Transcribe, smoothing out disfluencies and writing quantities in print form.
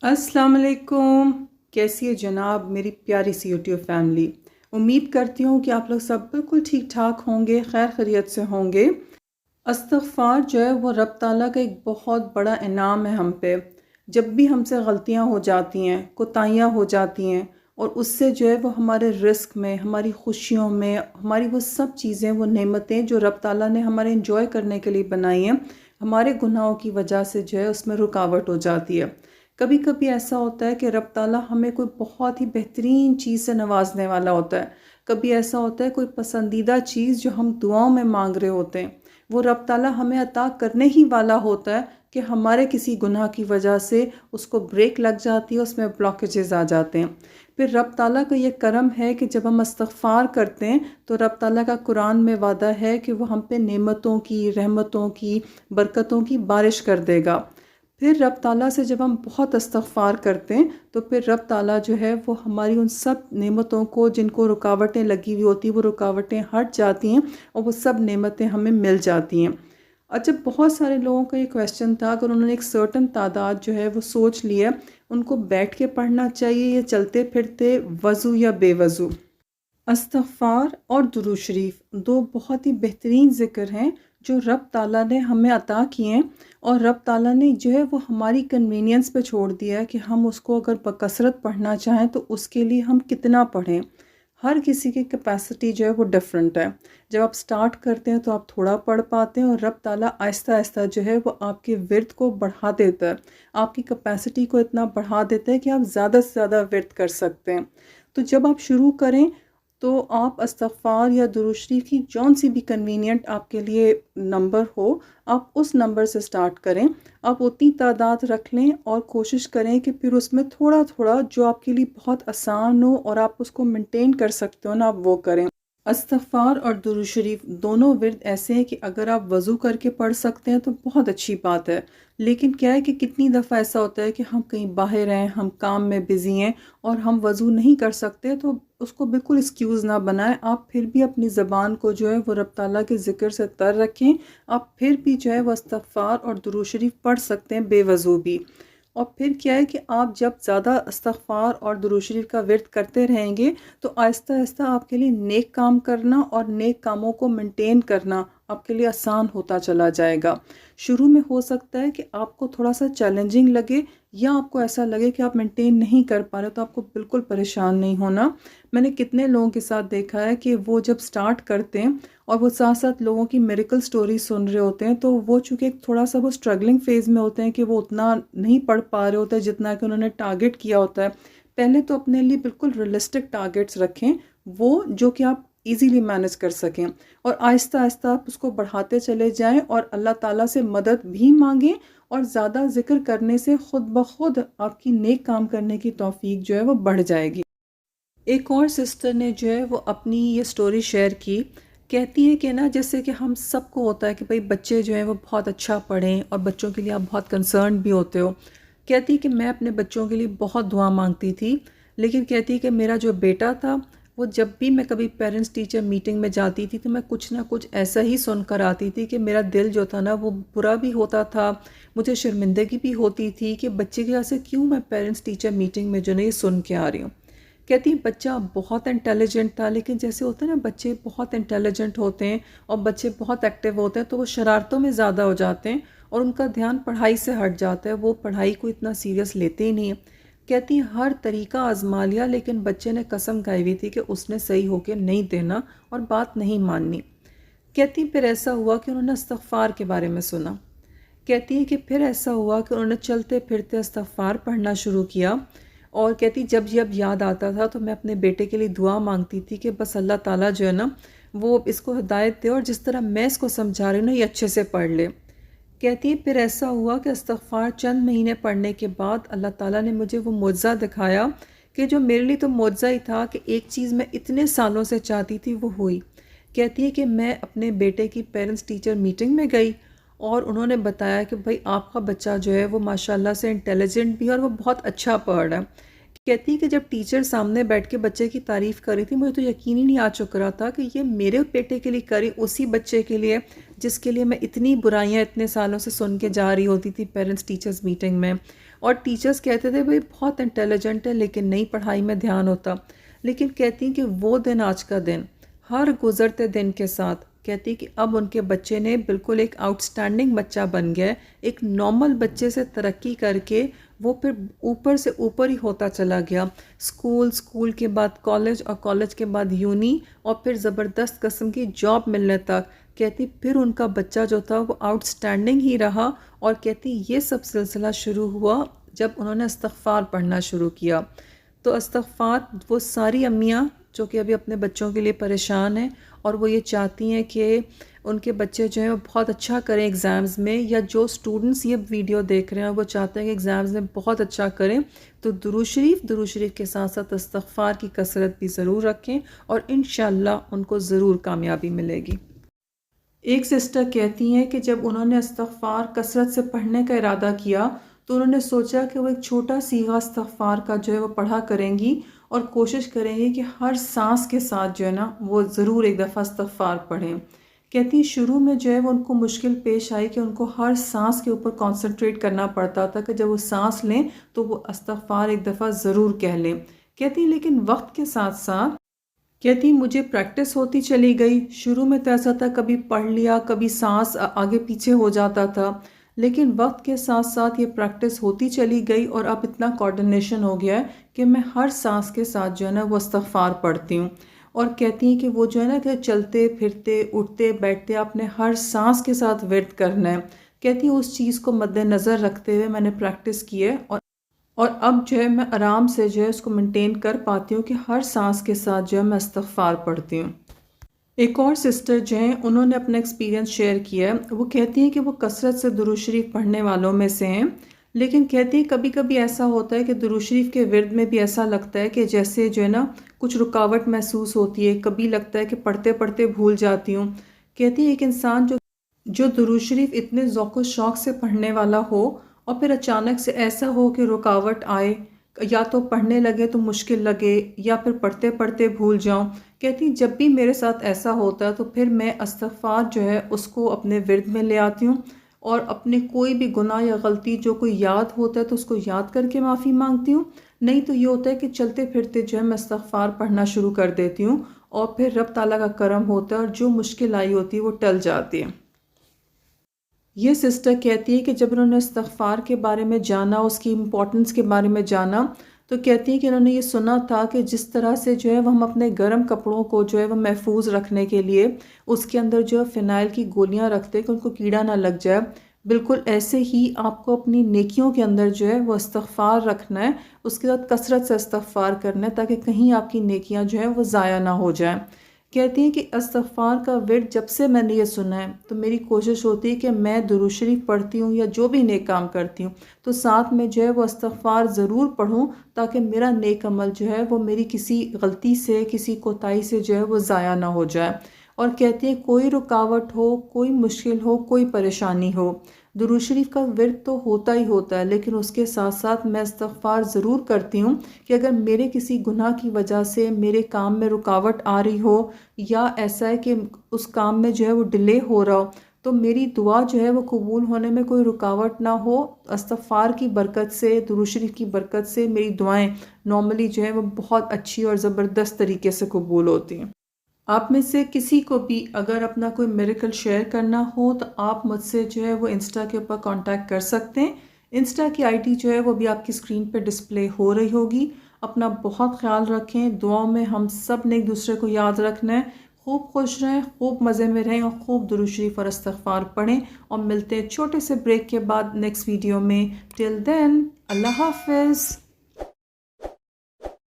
अस्सलाम वालेकुम। कैसी है जनाब मेरी प्यारी सी यूट्यूब फैमिली। उम्मीद करती हूँ कि आप लोग सब बिल्कुल ठीक ठाक होंगे, खैर खैरियत से होंगे। इस्तग़फ़ार जो है वो रब ताला का एक बहुत बड़ा इनाम है हम पे। जब भी हमसे गलतियाँ हो जाती हैं, कोताहियाँ हो जाती हैं, और उससे जो है वो हमारे रिस्क में, हमारी खुशियों में, हमारी वो सब चीज़ें, वो नेमतें जो रब ताला ने हमारे इंजॉय करने के लिए बनाई हैं, हमारे गुनाहों की वजह से जो है उसमें रुकावट हो जाती है। कभी कभी ऐसा होता है कि रब ताला हमें कोई बहुत ही बेहतरीन चीज़ से नवाजने वाला होता है। कभी ऐसा होता है कोई पसंदीदा चीज़ जो हम दुआओं में मांग रहे होते हैं, वो रब ताला हमें अता करने ही वाला होता है कि हमारे किसी गुनाह की वजह से उसको ब्रेक लग जाती है, उसमें ब्लॉकेजेस आ जाते हैं। फिर रब ताला का ये करम है कि जब हम इस्तग़फ़ार करते हैं तो रब ताला का कुरान में वादा है कि वो हम पे नेमतों की, रहमतों की, बरकतों की बारिश कर देगा। फिर रब ताला से जब हम बहुत इस्तग़फ़ार करते हैं तो फिर रब ताला जो है वो हमारी उन सब नेमतों को, जिनको रुकावटें लगी हुई होती हैं, वो रुकावटें हट जाती हैं और वो सब नेमतें हमें मिल जाती हैं। अच्छा, बहुत सारे लोगों का ये क्वेश्चन था, अगर उन्होंने एक सर्टन तादाद जो है वो सोच लिया, उनको बैठ के पढ़ना चाहिए या चलते फिरते, वज़ू या बेवज़ू। इस्तग़फ़ार और दुरूद शरीफ दो बहुत ही बेहतरीन ज़िक्र हैं जो रब ताला ने हमें अता किए हैं, और रब ताला ने जो है वो हमारी कन्वीनियंस पे छोड़ दिया है कि हम उसको अगर बकसरत पढ़ना चाहें तो उसके लिए हम कितना पढ़ें। हर किसी की कैपेसिटी जो है वो डिफरेंट है। जब आप स्टार्ट करते हैं तो आप थोड़ा पढ़ पाते हैं, और रब ताला आहिस्ता आहिस्ता जो है वो आपके विर्द को बढ़ा देता है, आपकी कैपेसिटी को इतना बढ़ा देता है कि आप ज़्यादा से ज़्यादा विर्द कर सकते हैं। तो जब आप शुरू करें तो आप इस्तग़फ़ार या दुरूद शरीफ की जौन सी भी कन्वीनियंट आपके लिए नंबर हो, आप उस नंबर से स्टार्ट करें। आप उतनी तादाद रख लें और कोशिश करें कि फिर उसमें थोड़ा थोड़ा जो आपके लिए बहुत आसान हो और आप उसको मेंटेन कर सकते हो ना, आप वो करें। इस्तग़फ़ार और दुरूद शरीफ दोनों विर्द ऐसे हैं कि अगर आप वज़ू करके पढ़ सकते हैं तो बहुत अच्छी बात है। लेकिन क्या है कि कितनी दफ़ा ऐसा होता है कि हम कहीं बाहर हैं, हम काम में बिज़ी हैं और हम वज़ू नहीं कर सकते, तो उसको बिल्कुल एक्सक्यूज़ ना बनाएं। आप फिर भी अपनी ज़बान को जो है वो रब ताला के ज़िक्र से तर रखें। आप फिर भी जो है वो इस्तग़फ़ार और दुरूद शरीफ पढ़ सकते हैं बेवज़ू भी। और फिर क्या है कि आप जब ज़्यादा इस्तग़फ़ार और दुरूद शरीफ का विर्द करते रहेंगे तो आहिस्ता आहिस्ता आपके लिए नेक काम करना और नेक कामों को मेंटेन करना आपके लिए आसान होता चला जाएगा। शुरू में हो सकता है कि आपको थोड़ा सा चैलेंजिंग लगे, या आपको ऐसा लगे कि आप मेंटेन नहीं कर पा रहे, तो आपको बिल्कुल परेशान नहीं होना। मैंने कितने लोगों के साथ देखा है कि वो जब स्टार्ट करते हैं और वो साथ साथ लोगों की मिरेकल स्टोरी सुन रहे होते हैं, तो वो चूँकि एक थोड़ा सा वो स्ट्रगलिंग फेज़ में होते हैं कि वो उतना नहीं पढ़ पा रहे होते हैं जितना कि उन्होंने टारगेट किया होता है। पहले तो अपने लिए बिल्कुल रियलिस्टिक टारगेट्स रखें, वो जो कि आप ईज़िली मैनेज कर सकें, और आहिस्ता आहिस्ता आप उसको बढ़ाते चले जाएँ और अल्लाह ताला से मदद भी मांगें, और ज़्यादा ज़िक्र करने से खुद ब खुद आपकी नेक काम करने की तौफीक जो है वो बढ़ जाएगी। एक और सिस्टर ने जो है वो अपनी ये स्टोरी शेयर की। कहती है कि ना, जैसे कि हम सबको होता है कि भाई बच्चे जो हैं वो बहुत अच्छा पढ़ें, और बच्चों के लिए आप बहुत कंसर्न भी होते हो। कहती है कि मैं अपने बच्चों के लिए बहुत दुआ मांगती थी, लेकिन कहती है कि मेरा जो बेटा था, वो जब भी मैं कभी पेरेंट्स टीचर मीटिंग में जाती थी तो मैं कुछ ना कुछ ऐसा ही सुन कर आती थी कि मेरा दिल जो था ना वो बुरा भी होता था, मुझे शर्मिंदगी भी होती थी कि बच्चे की वजह से क्यों मैं पेरेंट्स टीचर मीटिंग में जो नहीं सुन के आ रही हूँ। कहती है बच्चा बहुत इंटेलिजेंट था, लेकिन जैसे होता है ना, बच्चे बहुत इंटेलिजेंट होते हैं और बच्चे बहुत एक्टिव होते हैं तो वो शरारतों में ज़्यादा हो जाते हैं और उनका ध्यान पढ़ाई से हट जाता है, वो पढ़ाई को इतना सीरियस लेते ही नहीं है। कहती है हर तरीका आजमा लिया, लेकिन बच्चे ने कसम खाई हुई थी कि उसने सही होके नहीं देना और बात नहीं माननी। कहती फिर ऐसा हुआ कि उन्होंने इस्तग़फ़ार के बारे में सुना। कहती है कि फिर ऐसा हुआ कि उन्होंने चलते फिरते इस्तग़फ़ार पढ़ना शुरू किया, और कहती जब जब याद आता था तो मैं अपने बेटे के लिए दुआ मांगती थी कि बस अल्लाह ताला जो है ना वो इसको हिदायत दे, और जिस तरह मैं इसको समझा रही हूँ ना ये अच्छे से पढ़ ले। कहती है फिर ऐसा हुआ कि इस्तग़फ़ार चंद महीने पढ़ने के बाद अल्लाह ताला ने मुझे वो मुअज़्ज़ा दिखाया कि जो मेरे लिए तो मुअज़्ज़ा ही था, कि एक चीज़ मैं इतने सालों से चाहती थी वो हुई। कहती है कि मैं अपने बेटे की पेरेंट्स टीचर मीटिंग में गई और उन्होंने बताया कि भाई आपका बच्चा जो है वो माशाल्लाह से इंटेलिजेंट भी है और वो बहुत अच्छा पढ़ रहा है। कहती है कि जब टीचर सामने बैठ के बच्चे की तारीफ़ कर रही थी, मुझे तो यकीन ही नहीं आ चुक रहा था कि ये मेरे बेटे के लिए करी, उसी बच्चे के लिए जिसके लिए मैं इतनी बुराइयां इतने सालों से सुन के जा रही होती थी पेरेंट्स टीचर्स मीटिंग में। اور ٹیچرز کہتے تھے بھائی بہت انٹیلیجنٹ ہے لیکن نہیں پڑھائی میں دھیان ہوتا. لیکن کہتی ہیں کہ وہ دن آج کا دن ہر گزرتے دن کے ساتھ کہتی کہ اب ان کے بچے نے بالکل ایک آؤٹ سٹینڈنگ بچہ بن گیا ہے. ایک نارمل بچے سے ترقی کر کے وہ پھر اوپر سے اوپر ہی ہوتا چلا گیا. اسکول کے بعد کالج اور کالج کے بعد یونی اور پھر زبردست قسم کی جاب ملنے تک. کہتی پھر ان کا بچہ جو تھا وہ آؤٹ سٹینڈنگ ہی رہا. اور کہتی یہ سب سلسلہ شروع ہوا جب انہوں نے استغفار پڑھنا شروع کیا. تو استغفار وہ ساری امیاں جو کہ ابھی اپنے بچوں کے لیے پریشان ہیں اور وہ یہ چاہتی ہیں کہ ان کے بچے جو ہیں وہ بہت اچھا کریں ایگزامز میں، یا جو اسٹوڈنٹس یہ ویڈیو دیکھ رہے ہیں وہ چاہتے ہیں کہ ایگزامز میں بہت اچھا کریں، تو درود شریف کے ساتھ ساتھ استغفار کی کثرت بھی ضرور رکھیں اور انشاءاللہ ان کو ضرور کامیابی ملے گی. ایک سسٹر کہتی ہیں کہ جب انہوں نے استغفار کثرت سے پڑھنے کا ارادہ کیا تو انہوں نے سوچا کہ وہ ایک چھوٹا سیغہ استغفار کا جو ہے وہ پڑھا کریں گی اور کوشش کریں گی کہ ہر سانس کے ساتھ جو ہے نا وہ ضرور ایک دفعہ استغفار پڑھیں. کہتی ہیں شروع میں جو ہے وہ ان کو مشکل پیش آئی کہ ان کو ہر سانس کے اوپر کانسنٹریٹ کرنا پڑتا تھا کہ جب وہ سانس لیں تو وہ استغفار ایک دفعہ ضرور کہہ لیں. کہتی ہیں لیکن وقت کے ساتھ ساتھ کہتی مجھے پریکٹس ہوتی چلی گئی. شروع میں تو ایسا تھا کبھی پڑھ لیا کبھی سانس آگے پیچھے ہو جاتا تھا، لیکن وقت کے ساتھ ساتھ یہ پریکٹس ہوتی چلی گئی اور اب اتنا کوارڈینیشن ہو گیا ہے کہ میں ہر سانس کے ساتھ جو ہے نا وہ استغفار پڑھتی ہوں. اور کہتی ہیں کہ وہ جو ہے نا کہ چلتے پھرتے اٹھتے بیٹھتے آپ نے ہر سانس کے ساتھ ورد کرنا ہے. کہتی ہیں اس چیز کو مد نظر رکھتے ہوئے میں نے پریکٹس کی ہے اور اب جو ہے میں آرام سے جو ہے اس کو مینٹین کر پاتی ہوں کہ ہر سانس کے ساتھ جو ہے میں استغفار پڑھتی ہوں. ایک اور سسٹر جو ہیں انہوں نے اپنا ایکسپیرینس شیئر کیا ہے. وہ کہتی ہیں کہ وہ کثرت سے درود شریف پڑھنے والوں میں سے ہیں، لیکن کہتی ہیں کبھی کبھی ایسا ہوتا ہے کہ درود شریف کے ورد میں بھی ایسا لگتا ہے کہ جیسے جو ہے نا کچھ رکاوٹ محسوس ہوتی ہے. کبھی لگتا ہے کہ پڑھتے پڑھتے بھول جاتی ہوں. کہتی ہے ایک انسان جو درود شریف اتنے ذوق و شوق سے پڑھنے والا ہو اور پھر اچانک سے ایسا ہو کہ رکاوٹ آئے، یا تو پڑھنے لگے تو مشکل لگے یا پھر پڑھتے پڑھتے بھول جاؤں. کہتی جب بھی میرے ساتھ ایسا ہوتا ہے تو پھر میں استغفار جو ہے اس کو اپنے ورد میں لے آتی ہوں اور اپنے کوئی بھی گناہ یا غلطی جو کوئی یاد ہوتا ہے تو اس کو یاد کر کے معافی مانگتی ہوں. نہیں تو یہ ہوتا ہے کہ چلتے پھرتے جو ہے میں استغفار پڑھنا شروع کر دیتی ہوں اور پھر رب تعالیٰ کا کرم ہوتا ہے اور جو مشکل آئی ہوتی ہے وہ ٹل جاتی ہے. یہ سسٹر کہتی ہے کہ جب انہوں نے استغفار کے بارے میں جانا، اس کی امپورٹنس کے بارے میں جانا، تو کہتی ہیں کہ انہوں نے یہ سنا تھا کہ جس طرح سے جو ہے وہ ہم اپنے گرم کپڑوں کو جو ہے وہ محفوظ رکھنے کے لیے اس کے اندر جو ہے فنائل کی گولیاں رکھتے کہ ان کو کیڑا نہ لگ جائے، بالکل ایسے ہی آپ کو اپنی نیکیوں کے اندر جو ہے وہ استغفار رکھنا ہے. اس کے ساتھ کثرت سے استغفار کرنا ہے تاکہ کہیں آپ کی نیکیاں جو ہیں وہ ضائع نہ ہو جائیں. کہتی ہیں کہ استغفار کا ورد جب سے میں نے یہ سنا ہے تو میری کوشش ہوتی ہے کہ میں درود شریف پڑھتی ہوں یا جو بھی نیک کام کرتی ہوں تو ساتھ میں جو ہے وہ استغفار ضرور پڑھوں تاکہ میرا نیک عمل جو ہے وہ میری کسی غلطی سے کسی کوتاہی سے جو ہے وہ ضائع نہ ہو جائے. اور کہتی ہیں کوئی رکاوٹ ہو، کوئی مشکل ہو، کوئی پریشانی ہو، درود شریف کا ورد تو ہوتا ہی ہوتا ہے، لیکن اس کے ساتھ ساتھ میں استغفار ضرور کرتی ہوں کہ اگر میرے کسی گناہ کی وجہ سے میرے کام میں رکاوٹ آ رہی ہو یا ایسا ہے کہ اس کام میں جو ہے وہ ڈیلے ہو رہا ہو تو میری دعا جو ہے وہ قبول ہونے میں کوئی رکاوٹ نہ ہو. استغفار کی برکت سے، درود شریف کی برکت سے میری دعائیں نارملی جو ہے وہ بہت اچھی اور زبردست طریقے سے قبول ہوتی ہیں. آپ میں سے کسی کو بھی اگر اپنا کوئی میریکل شیئر کرنا ہو تو آپ مجھ سے جو ہے وہ انسٹا کے اوپر کانٹیکٹ کر سکتے ہیں. انسٹا کی آئی ڈی جو ہے وہ بھی آپ کی اسکرین پہ ڈسپلے ہو رہی ہوگی. اپنا بہت خیال رکھیں، دعاؤں میں ہم سب نے ایک دوسرے کو یاد رکھنا ہے. خوب خوش رہیں، خوب مزے میں رہیں اور خوب درود شریف اور استغفار پڑھیں اور ملتے ہیں چھوٹے سے بریک کے بعد نیکسٹ ویڈیو میں. ٹل دین اللہ حافظ.